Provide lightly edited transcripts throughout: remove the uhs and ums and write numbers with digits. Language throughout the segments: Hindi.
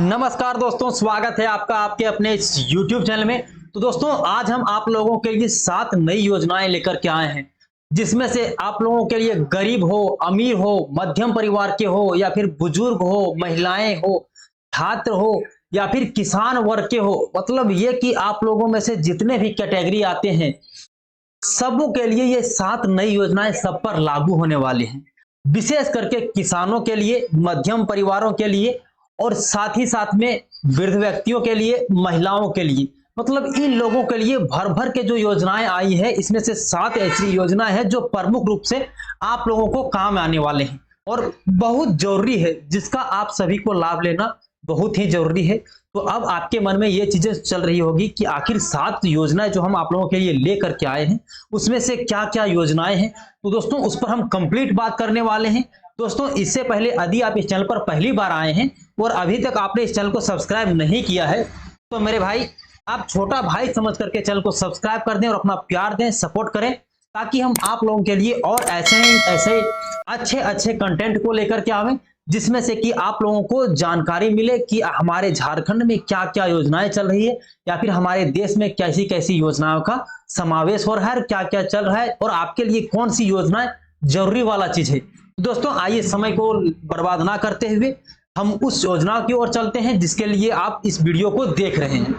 नमस्कार दोस्तों, स्वागत है आपका आपके अपने इस YouTube चैनल में। तो दोस्तों, आज हम आप लोगों के लिए 7 नई योजनाएं लेकर के आए हैं, जिसमें से आप लोगों के लिए गरीब हो, अमीर हो, मध्यम परिवार के हो या फिर बुजुर्ग हो, महिलाएं हो, छात्र हो या फिर किसान वर्ग के हो, मतलब ये कि आप लोगों में से जितने भी कैटेगरी आते हैं, सबों के लिए ये 7 नई योजनाएं सब पर लागू होने वाली हैं। विशेष करके किसानों के लिए, मध्यम परिवारों के लिए और साथ ही साथ में वृद्ध व्यक्तियों के लिए, महिलाओं के लिए, मतलब इन लोगों के लिए भर भर के जो योजनाएं आई है, इसमें से 7 ऐसी योजनाएं हैं जो प्रमुख रूप से आप लोगों को काम आने वाले हैं और बहुत जरूरी है, जिसका आप सभी को लाभ लेना बहुत ही जरूरी है। तो अब आपके मन में ये चीजें चल रही होगी कि आखिर 7 योजनाएं जो हम आप लोगों के लिए लेकर के आए हैं, उसमें से क्या क्या योजनाएं हैं, तो दोस्तों उस पर हम कंप्लीट बात करने वाले हैं। दोस्तों, इससे पहले यदि आप इस चैनल पर पहली बार आए हैं और अभी तक आपने इस चैनल को सब्सक्राइब नहीं किया है, तो मेरे भाई, आप छोटा भाई समझ करके चैनल को सब्सक्राइब कर दें और अपना प्यार दें, सपोर्ट करें, ताकि हम आप लोगों के लिए और ऐसे अच्छे कंटेंट को लेकर के आवें, जिसमें से कि आप लोगों को जानकारी मिले कि हमारे झारखंड में क्या क्या योजनाएं चल रही है या फिर हमारे देश में कैसी कैसी योजनाओं का समावेश हो रहा है, क्या क्या चल रहा है और आपके लिए कौन सी योजनाएं जरूरी वाला चीज है। दोस्तों, आइए समय को बर्बाद ना करते हुए हम उस योजना की ओर चलते हैं जिसके लिए आप इस वीडियो को देख रहे हैं।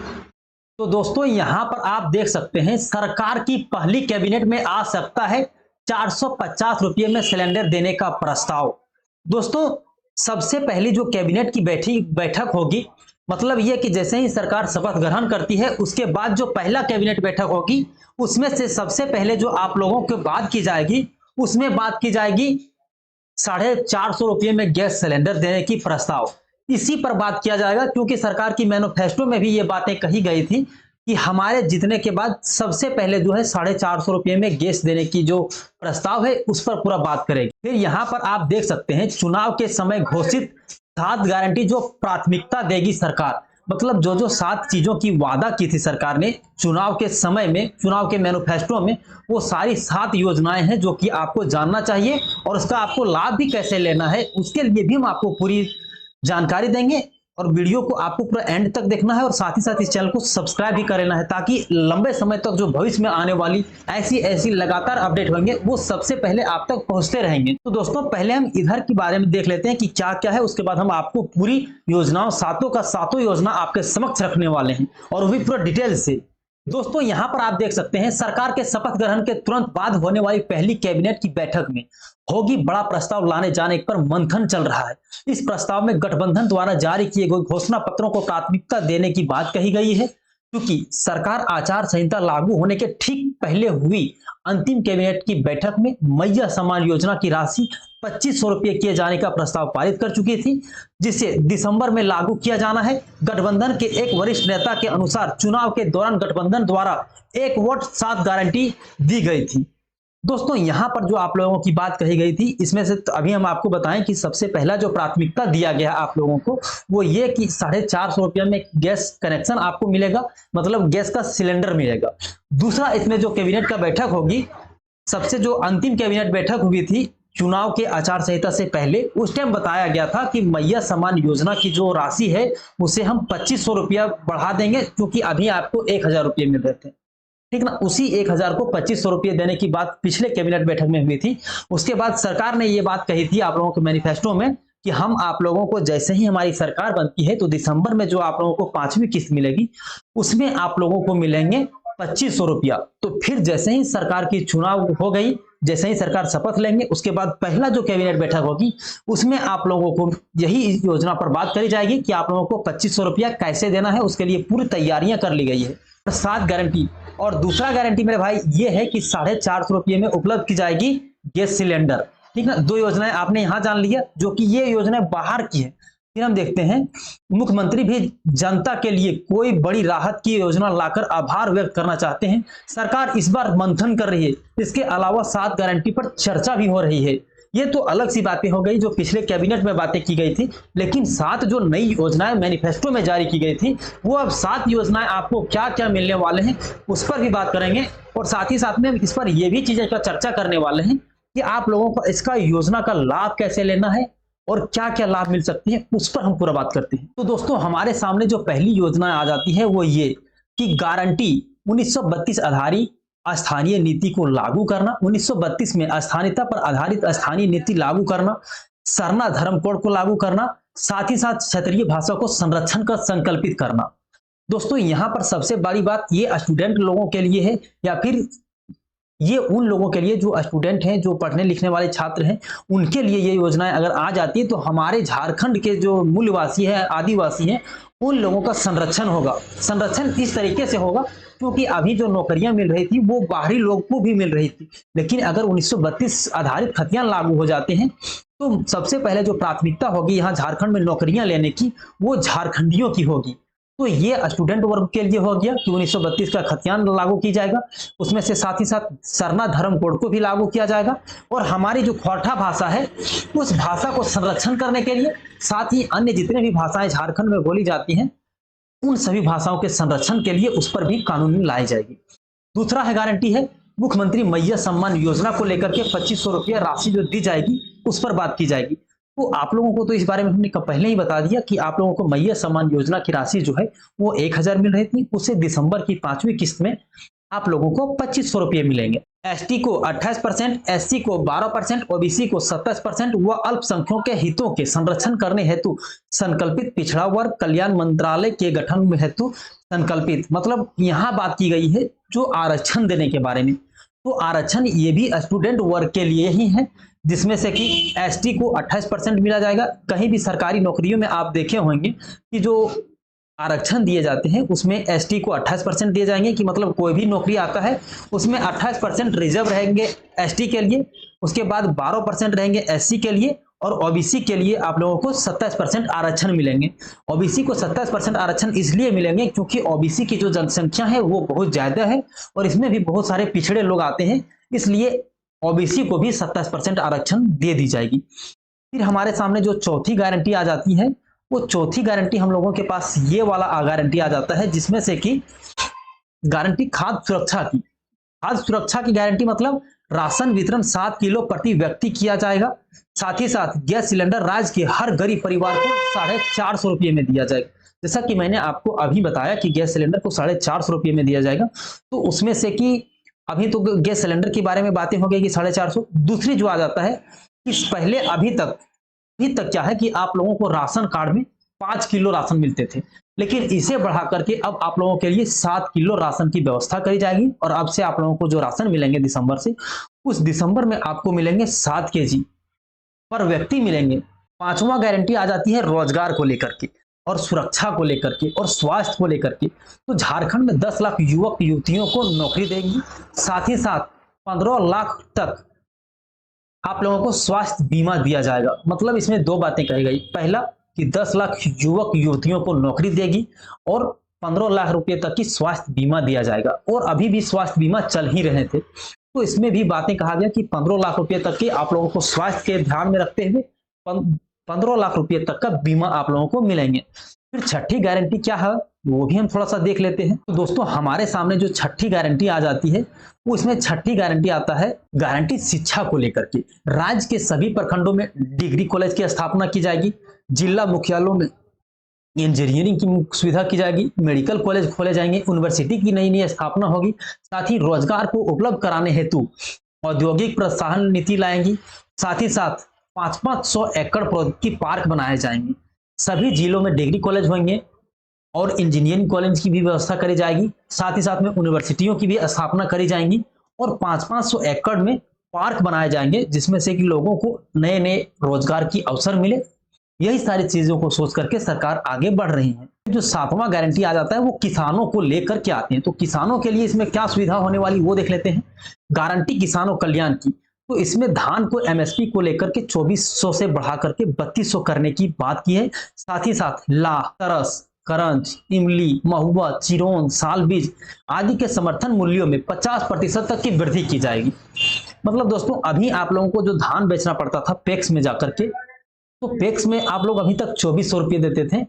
तो दोस्तों, यहां पर आप देख सकते हैं, सरकार की पहली कैबिनेट में आ सकता है 450 रुपये में सिलेंडर देने का प्रस्ताव। दोस्तों, सबसे पहली जो कैबिनेट की बैठक होगी, मतलब यह कि जैसे ही सरकार शपथ ग्रहण करती है, उसके बाद जो पहला कैबिनेट बैठक होगी, उसमें से सबसे पहले जो आप लोगों को बात की जाएगी, उसमें बात की जाएगी 450 रुपये में गैस सिलेंडर देने की प्रस्ताव। इसी पर बात किया जाएगा, क्योंकि सरकार की मैनिफेस्टो में भी ये बातें कही गई थी कि हमारे जीतने के बाद सबसे पहले जो है 450 रुपये में गैस देने की जो प्रस्ताव है, उस पर पूरा बात करेगी। फिर यहाँ पर आप देख सकते हैं, चुनाव के समय घोषित 7 गारंटी जो प्राथमिकता देगी सरकार, मतलब जो 7 चीजों की वादा की थी सरकार ने चुनाव के समय में, चुनाव के मैनिफेस्टो में, वो सारी 7 योजनाएं हैं जो कि आपको जानना चाहिए और उसका आपको लाभ भी कैसे लेना है, उसके लिए भी हम आपको पूरी जानकारी देंगे। और वीडियो को आपको पूरा एंड तक देखना है और साथ ही साथ इस चैनल को सब्सक्राइब भी कर लेना है, ताकि लंबे समय तक जो भविष्य में आने वाली ऐसी लगातार अपडेट होंगे, वो सबसे पहले आप तक पहुंचते रहेंगे। तो दोस्तों, पहले हम इधर के बारे में देख लेते हैं कि क्या क्या है, उसके बाद हम आपको पूरी योजनाओं, सातों का सातों योजना आपके समक्ष रखने वाले हैं और वो भी पूरा डिटेल से। दोस्तों, यहां पर आप देख सकते हैं, सरकार के शपथ ग्रहण के तुरंत बाद होने वाली पहली कैबिनेट की बैठक में होगी बड़ा प्रस्ताव लाने जाने पर मंथन चल रहा है। इस प्रस्ताव में गठबंधन द्वारा जारी किए गए घोषणा पत्रों को प्राथमिकता देने की बात कही गई है, क्योंकि सरकार आचार संहिता लागू होने के ठीक पहले हुई अंतिम कैबिनेट की बैठक में मैया सम्मान योजना की राशि 2500 रुपये किए जाने का प्रस्ताव पारित कर चुकी थी, जिसे दिसंबर में लागू किया जाना है। गठबंधन के एक वरिष्ठ नेता के अनुसार चुनाव के दौरान गठबंधन द्वारा 1 वोट 7 गारंटी दी गई थी। दोस्तों, यहां पर जो आप लोगों की बात कही गई थी, इसमें से तो अभी हम आपको बताएं कि सबसे पहला जो प्राथमिकता दिया गया आप लोगों को, वो ये कि 450 रुपये में गैस कनेक्शन आपको मिलेगा, मतलब गैस का सिलेंडर मिलेगा। दूसरा, इसमें जो कैबिनेट का बैठक होगी, सबसे जो अंतिम कैबिनेट बैठक हुई थी चुनाव के आचार संहिता से पहले, उस टाइम बताया गया था कि मैया सम्मान योजना की जो राशि है, उसे हम 2500 रुपया बढ़ा देंगे, क्योंकि अभी आपको 1000 रुपये मिल रहे थे, ठीक ना। उसी 1000 को 2500 रुपये देने की बात पिछले कैबिनेट बैठक में हुई थी। उसके बाद सरकार ने ये बात कही थी आप लोगों के मैनिफेस्टो में कि हम आप लोगों को, जैसे ही हमारी सरकार बनती है, तो दिसंबर में जो आप लोगों को 5वीं किस्त मिलेगी, उसमें आप लोगों को मिलेंगे 2500 रुपया। तो फिर जैसे ही सरकार की चुनाव हो गई, जैसे ही सरकार शपथ लेंगे, उसके बाद पहला जो कैबिनेट बैठक होगी, उसमें आप लोगों को यही योजना पर बात करी जाएगी कि आप लोगों को 2500 रुपया कैसे देना है। उसके लिए पूरी तैयारियां कर ली गई है। 7 गारंटी, और दूसरा गारंटी मेरे भाई ये है कि 450 रुपये में उपलब्ध की जाएगी गैस सिलेंडर, ठीक ना। 2 योजनाएं आपने यहां जान लिया, जो कि ये योजनाएं बाहर की है। फिर हम देखते हैं, मुख्यमंत्री भी जनता के लिए कोई बड़ी राहत की योजना लाकर आभार व्यक्त करना चाहते हैं। सरकार इस बार मंथन कर रही है। इसके अलावा 7 गारंटी पर चर्चा भी हो रही है। ये तो अलग सी बातें हो गई जो पिछले कैबिनेट में बातें की गई थी, लेकिन 7 जो नई योजनाएं मैनिफेस्टो में जारी की गई थी, वो अब 7 योजनाएं आपको क्या क्या मिलने वाले हैं, उस पर भी बात करेंगे। और साथ ही साथ में इस पर यह भी चीजें का चर्चा करने वाले हैं कि आप लोगों को इसका योजना का लाभ कैसे लेना है और क्या क्या लाभ मिल सकते हैं उस पर हम पूरा बात करते हैं। तो दोस्तों हमारे सामने जो पहली योजना आ जाती है वो ये कि गारंटी 1932 आधारित स्थानीय नीति को लागू करना। 1932 में स्थानीयता पर आधारित स्थानीय नीति लागू करना, सरना धर्म कोड को लागू करना, साथ ही साथ क्षेत्रीय भाषा को संरक्षण का संकल्पित करना। दोस्तों यहां पर सबसे बड़ी बात ये स्टूडेंट लोगों के लिए है, या फिर ये उन लोगों के लिए जो स्टूडेंट हैं, जो पढ़ने लिखने वाले छात्र हैं, उनके लिए ये योजनाएं अगर आ जाती है तो हमारे झारखंड के जो मूलवासी हैं, आदिवासी हैं, उन लोगों का संरक्षण होगा। संरक्षण इस तरीके से होगा क्योंकि अभी जो नौकरियां मिल रही थी वो बाहरी लोग को भी मिल रही थी, लेकिन अगर 1932 आधारित खतियान लागू हो जाते हैं तो सबसे पहले जो प्राथमिकता होगी यहाँ झारखंड में नौकरियां लेने की वो झारखंडियों की होगी। तो ये स्टूडेंट वर्ग के लिए हो गया कि 1932 का खतियान लागू की जाएगा, उसमें से साथ ही साथ सरना धर्म कोड को भी लागू किया जाएगा, और हमारी जो खोरठा भाषा है उस भाषा को संरक्षण करने के लिए, साथ ही अन्य जितने भी भाषाएं झारखंड में बोली जाती हैं उन सभी भाषाओं के संरक्षण के लिए उस पर भी कानून लाई जाएगी। दूसरा है गारंटी है मुख्यमंत्री मैया सम्मान योजना को लेकर के 2500 रुपया राशि जो दी जाएगी उस पर बात की जाएगी। तो आप लोगों को तो इस बारे में हमने पहले ही बता दिया कि आप लोगों को मैया सम्मान योजना की राशि जो है वो 1000 मिल रही थी, उसे दिसंबर की 5वीं किस्त में आप लोगों को 2500 रुपये मिलेंगे। एसटी को 28%, एससी को 12%, ओबीसी को 27% व अल्पसंख्यकों के हितों के संरक्षण करने हेतु संकल्पित पिछड़ा वर्ग कल्याण मंत्रालय के गठन में हेतु संकल्पित, मतलब यहाँ बात की गई है जो आरक्षण देने के बारे में। तो आरक्षण ये भी स्टूडेंट वर्ग के लिए ही है, जिसमें से कि एसटी को 28% मिला जाएगा। कहीं भी सरकारी नौकरियों में आप देखे होंगे कि जो आरक्षण दिए जाते हैं उसमें एसटी को 28% दिए जाएंगे, कि मतलब कोई भी नौकरी आता है उसमें 28% रिजर्व रहेंगे एसटी के लिए, उसके बाद 12% रहेंगे एससी के लिए, और ओबीसी के लिए आप लोगों को 27% आरक्षण मिलेंगे। ओबीसी को 27% आरक्षण इसलिए मिलेंगे क्योंकि ओबीसी की जो जनसंख्या है वो बहुत ज्यादा है और इसमें भी बहुत सारे पिछड़े लोग आते हैं, इसलिए ओबीसी को भी 27% आरक्षण दे दी जाएगी। फिर हमारे सामने जो चौथी गारंटी आ जाती है वो चौथी गारंटी हम लोगों के पास ये वाला गारंटी आ जाता है, जिसमें से कि गारंटी खाद्य सुरक्षा की। खाद्य सुरक्षा की गारंटी मतलब राशन वितरण 7 किलो प्रति व्यक्ति किया जाएगा। साथ ही साथ गैस सिलेंडर राज्य के हर गरीब परिवार को 450 रुपये में दिया जाएगा। जैसा कि मैंने आपको अभी बताया कि गैस सिलेंडर को 450 रुपये में दिया जाएगा, तो उसमें से कि अभी तो गैस सिलेंडर के बारे में बातें हो गई कि 450। दूसरी जो आ जाता है कि पहले अभी तक क्या है कि आप लोगों को राशन कार्ड में 5 किलो राशन मिलते थे, लेकिन इसे बढ़ा करके अब आप लोगों के लिए 7 किलो राशन की व्यवस्था करी जाएगी, और अब से आप लोगों को जो राशन मिलेंगे दिसंबर से, उस दिसंबर में आपको मिलेंगे 7 केजी पर व्यक्ति मिलेंगे। पांचवा गारंटी आ जाती है रोजगार को लेकर के और सुरक्षा को लेकर के और स्वास्थ्य को लेकर के। तो झारखंड में 10 लाख युवक युवतियों को नौकरी देंगी, साथ ही साथ 15 लाख तक आप लोगों को स्वास्थ्य बीमा दिया जाएगा। मतलब इसमें दो बातें कही गई, पहला कि 10 लाख युवक युवतियों को नौकरी देगी और 15 लाख रुपए तक की स्वास्थ्य बीमा दिया जाएगा, और अभी भी स्वास्थ्य बीमा चल ही रहे थे, तो इसमें भी बातें कहा गया कि 15 लाख रुपए तक की आप लोगों को स्वास्थ्य के ध्यान में रखते हुए 15 लाख रुपए तक का बीमा आप लोगों को मिलेंगे। फिर छठी गारंटी क्या है वो भी हम थोड़ा सा देख लेते हैं। तो दोस्तों हमारे सामने जो छठी गारंटी आ जाती है वो इसमें छठी गारंटी आता है गारंटी शिक्षा को लेकर के। राज्य के सभी प्रखंडों में डिग्री कॉलेज की स्थापना की जाएगी, जिला मुख्यालयों में इंजीनियरिंग की सुविधा की जाएगी, मेडिकल कॉलेज खोले जाएंगे, यूनिवर्सिटी की नई नई स्थापना होगी, साथ ही रोजगार को उपलब्ध कराने हेतु औद्योगिक प्रोत्साहन नीति लाएंगी, साथ ही साथ 500 एकड़ की पार्क बनाए जाएंगे, सभी जिलों में डिग्री कॉलेज होंगे और इंजीनियरिंग कॉलेज की भी व्यवस्था करी जाएगी, साथ ही साथ में यूनिवर्सिटियों की भी स्थापना करी जाएंगी और 500 एकड़ में पार्क बनाए जाएंगे, जिसमें से कि लोगों को नए नए रोजगार की अवसर मिले। यही सारी चीजों को सोच करके सरकार आगे बढ़ रही है। जो 7वां गारंटी आ जाता है वो किसानों को लेकर के आते हैं। तो किसानों के लिए इसमें क्या सुविधा होने वाली वो देख लेते हैं। गारंटी किसानों कल्याण की, तो इसमें धान को एमएसपी को लेकर के 2400 से बढ़ा करके 3200 करने की बात की है। साथ ही साथ लाह, तरस, करंज, इमली, महुआ, चिरोन, साल बीज आदि के समर्थन मूल्यों में 50% तक की वृद्धि की जाएगी। मतलब दोस्तों अभी आप लोगों को जो धान बेचना पड़ता था पैक्स में जाकर के, तो पैक्स में आप लोग अभी तक 2400 रुपये देते थे,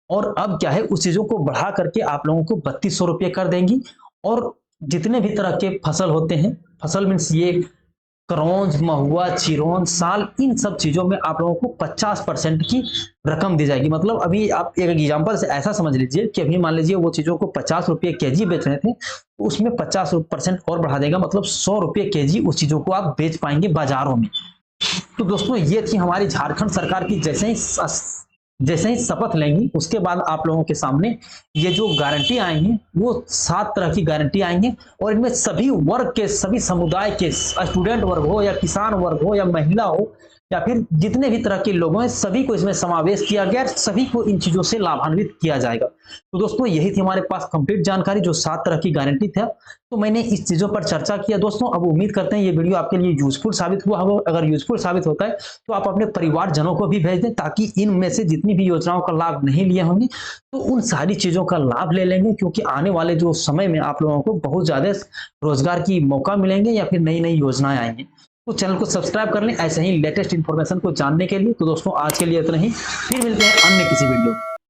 और अब क्या है उस चीजों को बढ़ा करके आप लोगों को 3200 रुपये कर देंगी। और जितने भी तरह के फसल होते हैं, फसल मीन्स ये क्रॉन्ज, महुआ, चिरौंज, साल, इन सब चीजों में आप लोगों को 50% की रकम दी जाएगी। मतलब अभी आप एक एग्जांपल से ऐसा समझ लीजिए कि अभी मान लीजिए वो चीजों को 50 रुपये केजी बेच रहे थे, तो उसमें 50% और बढ़ा देगा, मतलब 100 रुपये केजी उस चीजों को आप बेच पाएंगे बाजारों में। तो दोस्तों ये थी हमारी झारखंड सरकार की जैसे ही शपथ लेंगी उसके बाद आप लोगों के सामने ये जो गारंटी आएंगी वो 7 तरह की गारंटी आएंगी, और इनमें सभी वर्ग के, सभी समुदाय के, स्टूडेंट वर्ग हो या किसान वर्ग हो या महिला हो या फिर जितने भी तरह के लोग हैं, सभी को इसमें समावेश किया गया, सभी को इन चीजों से लाभान्वित किया जाएगा। तो दोस्तों यही थी हमारे पास कंप्लीट जानकारी जो 7 तरह की गारंटी था। तो मैंने इस चीजों पर चर्चा किया दोस्तों। अब उम्मीद करते हैं ये वीडियो आपके लिए यूजफुल साबित हुआ होगा। अगर यूजफुल साबित होता है तो आप अपने परिवारजनों को भी भेज दें, ताकि इनमें से जितनी भी योजनाओं का लाभ नहीं लिए होंगे तो उन सारी चीजों का लाभ ले लेंगे, क्योंकि आने वाले जो समय में आप लोगों को बहुत ज्यादा रोजगार की मौका मिलेंगे या फिर नई नई योजनाएं आएंगी। तो चैनल को सब्सक्राइब कर लें ऐसे ही लेटेस्ट इंफॉर्मेशन को जानने के लिए। तो दोस्तों आज के लिए इतना ही, फिर मिलते हैं अन्य किसी वीडियो।